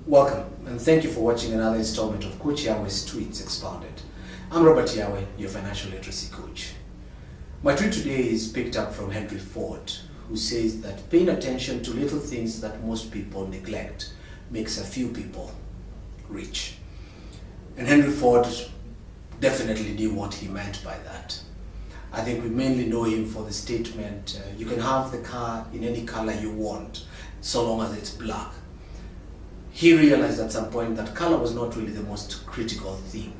Welcome, and thank you for watching another installment of Coach Yahweh's Tweets Expounded. I'm Robert Yahweh, your financial literacy coach. My tweet today is picked up from Henry Ford, who says that paying attention to little things that most people neglect makes a few people rich. And Henry Ford definitely knew what he meant by that. I think we mainly know him for the statement, you can have the car in any color you want, so long as it's black. He realized at some point that color was not really the most critical thing.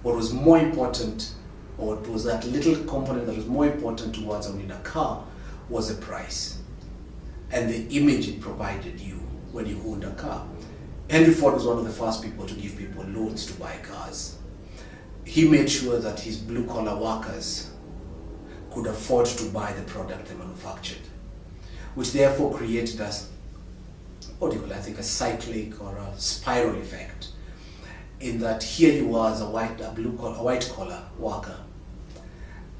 What was more important, or it was that little component that was more important towards owning a car, was the price and the image it provided you when you owned a car. Henry Ford was one of the first people to give people loans to buy cars. He made sure that his blue-collar workers could afford to buy the product they manufactured, which therefore created a cyclic or a spiral effect, in that here you are as a white-collar worker.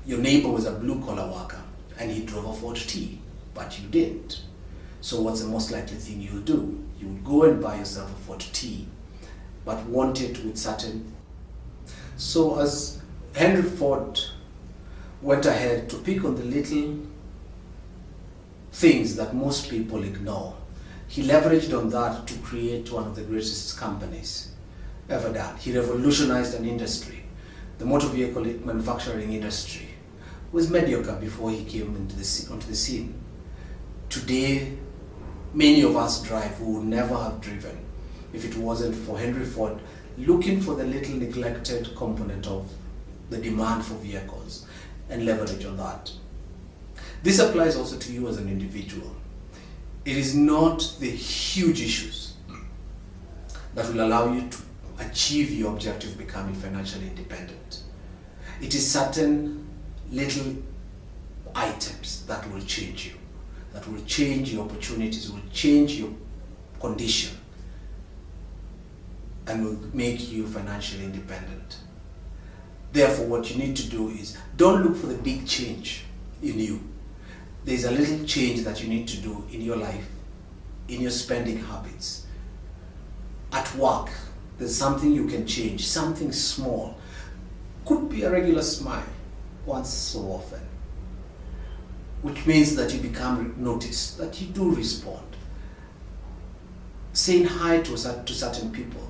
Your neighbor was a blue-collar worker, and he drove a Ford T, but you didn't. So what's the most likely thing you'll do? You would go and buy yourself a Ford T, but want it with certain. So as Henry Ford went ahead to pick on the little things that most people ignore, he leveraged on that to create one of the greatest companies ever done. He revolutionized an industry. The motor vehicle manufacturing industry was mediocre before he came onto the scene. Today, many of us drive who would never have driven if it wasn't for Henry Ford looking for the little neglected component of the demand for vehicles and leverage on that. This applies also to you as an individual. It is not the huge issues that will allow you to achieve your objective of becoming financially independent. It is certain little items that will change you, that will change your opportunities, will change your condition, and will make you financially independent. Therefore, what you need to do is don't look for the big change in you. There's a little change that you need to do in your life, in your spending habits. At work, there's something you can change, something small. Could be a regular smile once so often, which means that you become noticed, that you do respond. Saying hi to certain people,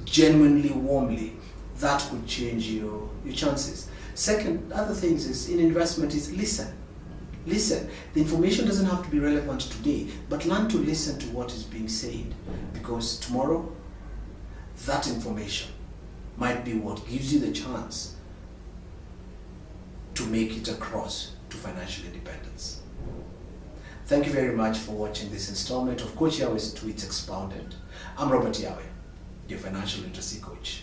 genuinely, warmly, that could change your chances. Second, other things is in investment is listen. Listen. The information doesn't have to be relevant today, but learn to listen to what is being said, because tomorrow, that information might be what gives you the chance to make it across to financial independence. Thank you very much for watching this installment of Coach Yahweh's Tweets Expounded. I'm Robert Yahweh, your financial literacy coach.